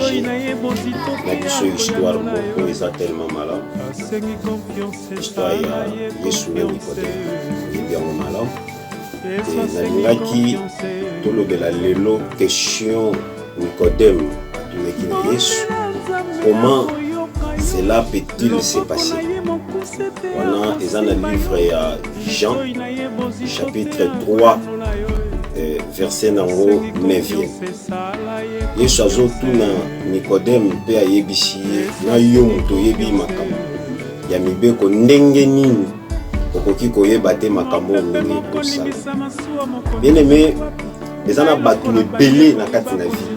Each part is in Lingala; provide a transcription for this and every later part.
changer na biso histoire moko eza tellement malamu. Histoire ya Yesu na Nicodème oyebi yango malamu. Nalingaki tolobela lelo question Nicodème atunaki na Yesu, comment cela peut-il se passer? Wana eza na livre ya Jean chapitre 3 verset nango 9e. Yesu azotuna Nicodème mpe ayebisi ye, na yo moto oyebi makambo ya mibeko ndenge nini okoki koyeba te makambo ndenge ekosala. Bien aimé, eza na bato ebele na kati na vie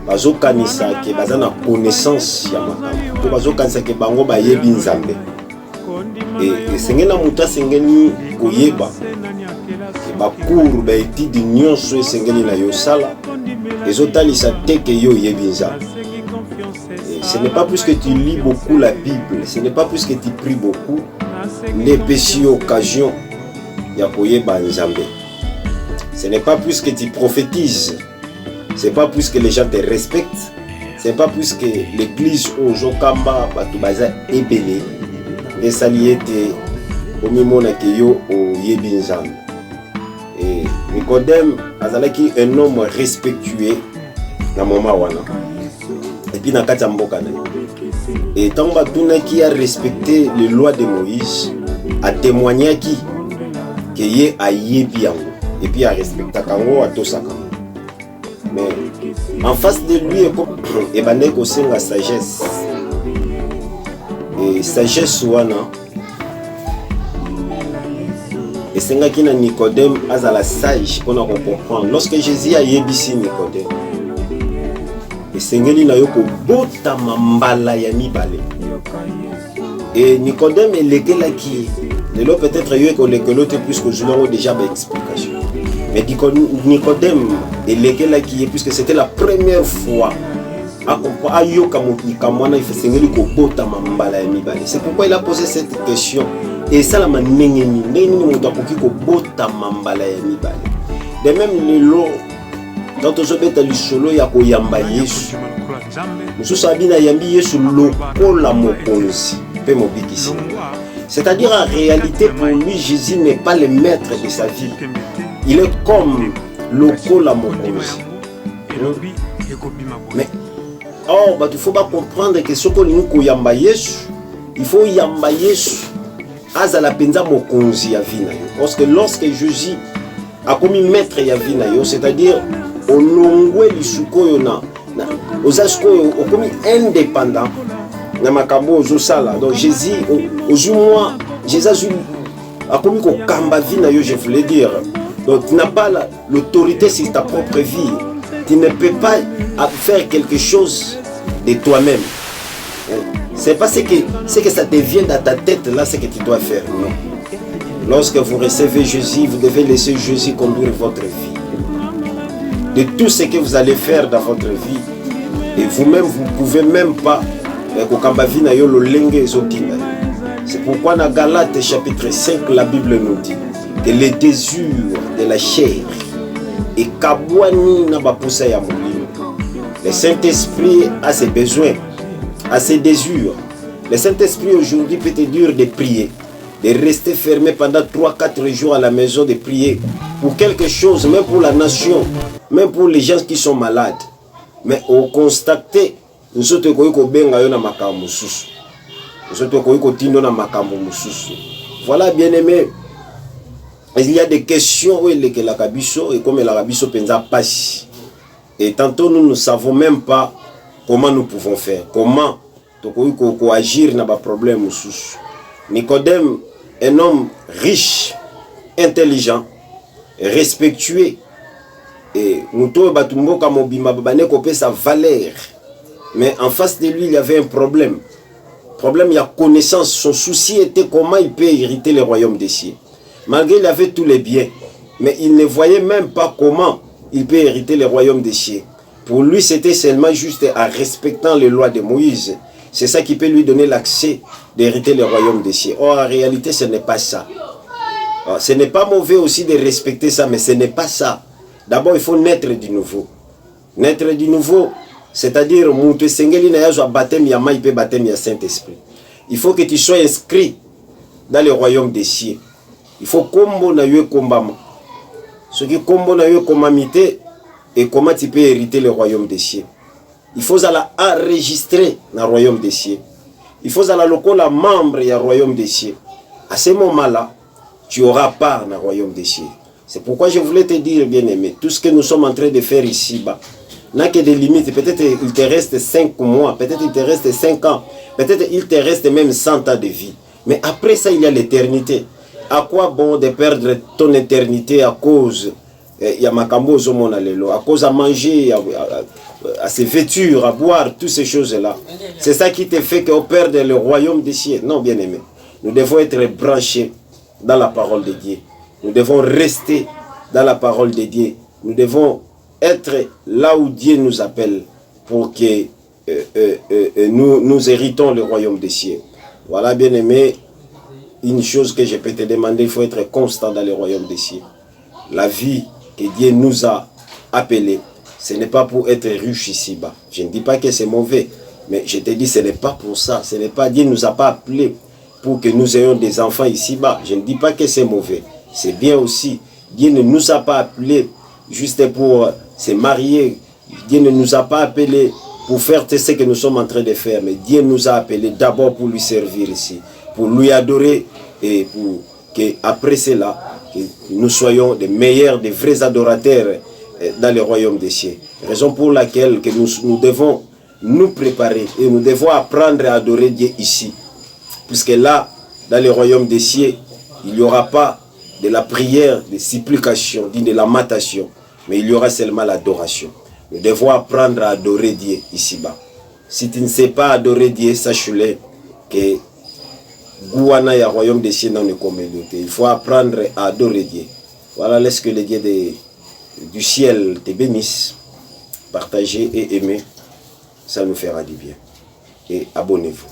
bazokanisa ke baza na connaissance ya makambo to bazokanisa ke bango bayebi Nzambe. Esengeli na moto asengeli koyeba bakuru baétude nyonso esengeli na yo sala ezotalisa te ke yo oyebi Nzambe. Ce n'est pas plus que tu lis beaucoup la Bible, ce n'est pas plus que tu pries beaucoup n'epesi occasion ya koyeba Nzambe. Ce n'est pas plus que tu prophétises, c'est pas plus que les gens te respectent, c'est pas plus que l'église ozokamba bato baza ebele esali ete omimona ke yo oyebi Nzambe. Et Nicodème azalaki un homme respectué na moment wana et puis na kati ya mboka na ye. Et tant batunaki a respecté les lois de Moïse, a témoigné qui que ye ayebi yango et puis a respecté kango atosaka. Mais en face de lui et bande ko senga sagesse. Et sagesse wana et senga kina Nicodème azala sage pour comprendre. Lorsque Jésus a yebisi Nicodème, et sengeli na yo ko bota mambala ya mibale. Et Nicodème est lequel qui lelo peut-être yo ko lekelo te plus que je l'ai déjà explication. Mais Nicodème est lequel qui est puisque c'était la première fois à yo kamona il fait sengeli ko bota mambala ya mibale. C'est pourquoi il a posé cette question. Et ça la manengeni neni moto akoki ko bota mambala ya mibale. De même lelo quand on se met à l'isolo ya koyamba Yesu mususu abina yambi Yesu lokola mokonzi pe mobikisi. C'est-à-dire en réalité pour lui Jésus n'est pas le maître de sa vie, il est comme lokola mokonzi. Mais or il faut pas comprendre que ce qu'on nous koyamba Yesu, il faut yamba Yesu azala penza mokonzi ya vie na yo. Parce que lorsque Jésus a commis maître ya vie na yo, c'est-à-dire olongwe lisuko na ozasko okomi indépendant na makambo ozosala. Donc Jésus ozumwa Jésus a commis ko kamba vie na yo, je voulais dire. Donc tu n'as pas l'autorité sur ta propre vie. Tu ne peux pas faire quelque chose de toi-même. C'est pas ce que ça te vient dans ta tête là, ce que tu dois faire. Non. Lorsque vous recevez Jésus, vous devez laisser Jésus conduire votre vie. De tout ce que vous allez faire dans votre vie, et vous-même vous ne pouvez même pas. C'est pourquoi dans Galates chapitre 5 la Bible nous dit que les désirs de la chair et kabwani na bapusa ya molimo. Le Saint-Esprit a ses besoins, a ses désirs. Le Saint-Esprit aujourd'hui peut te dire de prier, de rester fermé pendant 3-4 jours à la maison, de prier pour quelque chose, même pour la nation, même pour les gens qui sont malades. Mais au constater, nous sommes voilà, bien aimé, il y a des questions où il est la kabiso et comme la kabiso penza passe. Et tantôt nous ne savons même pas comment nous pouvons faire, comment agir dans les problèmes. Nicodème, un homme riche, intelligent, respectueux, et Muto Batumbo Kamobima Babane copé sa valeur. Mais en face de lui, il y avait un problème. Problème, il y a connaissance. Son souci était comment il peut hériter le royaume des cieux. Malgré qu'il avait tous les biens, mais il ne voyait même pas comment il peut hériter le royaume des cieux. Pour lui, c'était seulement juste en respectant les lois de Moïse. C'est ça qui peut lui donner l'accès d'hériter le royaume des cieux. Or, en réalité, ce n'est pas ça. Alors, ce n'est pas mauvais aussi de respecter ça, mais ce n'est pas ça. D'abord, il faut naître du nouveau. Naître du nouveau, C'est-à-dire, Moutou Sengeli na yazo baptême ya maïpe baptême ya Saint-Esprit. Il faut que tu sois inscrit dans le royaume des cieux. Il faut kombo na yue kombama. Ce qui kombo na yue komamité et comment tu peux hériter le royaume des cieux. Il faut la enregistrer dans le royaume des cieux. Il faut la lokola membre du royaume des cieux. À ce moment-là, tu auras part dans le royaume des cieux. C'est pourquoi je voulais te dire, bien-aimé, tout ce que nous sommes en train de faire ici-bas n'a que des limites. Peut-être il te reste 5 mois, peut-être il te reste 5 ans, peut-être il te reste même 100 ans de vie. Mais après ça, il y a l'éternité. À quoi bon de perdre ton éternité à cause il y a makambo zomona lelo, à cause à manger, à se vêtir, à boire, toutes ces choses-là. C'est ça qui te fait qu'on perde le royaume des cieux. Non, bien-aimé. Nous devons être branchés dans la parole de Dieu. Nous devons rester dans la parole de Dieu. Nous devons être là où Dieu nous appelle pour que nous héritons le royaume des cieux. Voilà, bien-aimé, une chose que je peux te demander, il faut être constant dans le royaume des cieux. La vie que Dieu nous a appelée, ce n'est pas pour être riche ici-bas. Je ne dis pas que c'est mauvais, mais je te dis, ce n'est pas pour ça. Ce n'est pas, Dieu ne nous a pas appelés pour que nous ayons des enfants ici-bas. Je ne dis pas que c'est mauvais. C'est bien aussi. Dieu ne nous a pas appelés juste pour se marier. Dieu ne nous a pas appelés pour faire ce que nous sommes en train de faire. Mais Dieu nous a appelés d'abord pour lui servir ici, pour lui adorer et pour qu'après cela, que nous soyons des meilleurs, des vrais adorateurs dans le royaume des cieux. Raison pour laquelle que nous devons nous préparer et nous devons apprendre à adorer Dieu ici. Puisque là, dans le royaume des cieux, il n'y aura pas de la prière, de supplication, de lamentation, mais il y aura seulement l'adoration. Nous devons apprendre à adorer Dieu ici-bas. Si tu ne sais pas adorer Dieu, sache-le que Gouana et le royaume des cieux dans une communauté. Il faut apprendre à adorer Dieu. Voilà, laisse que le Dieu du ciel te bénisse. Partagez et aimez, ça nous fera du bien. Et abonnez-vous.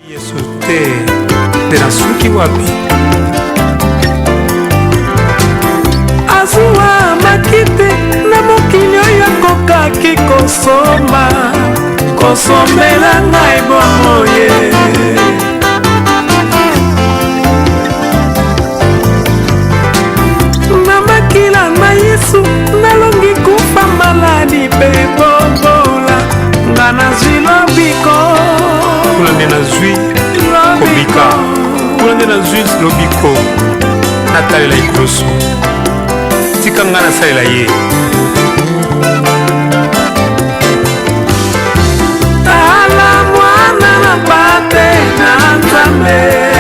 Yesu te na suki wapi azuwa makite na mokili oyo akokaki kosomela ngai bomoye na makila na Yesu nalongi kufa maladi pe bobola nga nazwi lobiko kulande nazwi kobika kulande nazwi lobiko natalela ikoloso tika nga nasalela ye tala mwana na bate na Nzambe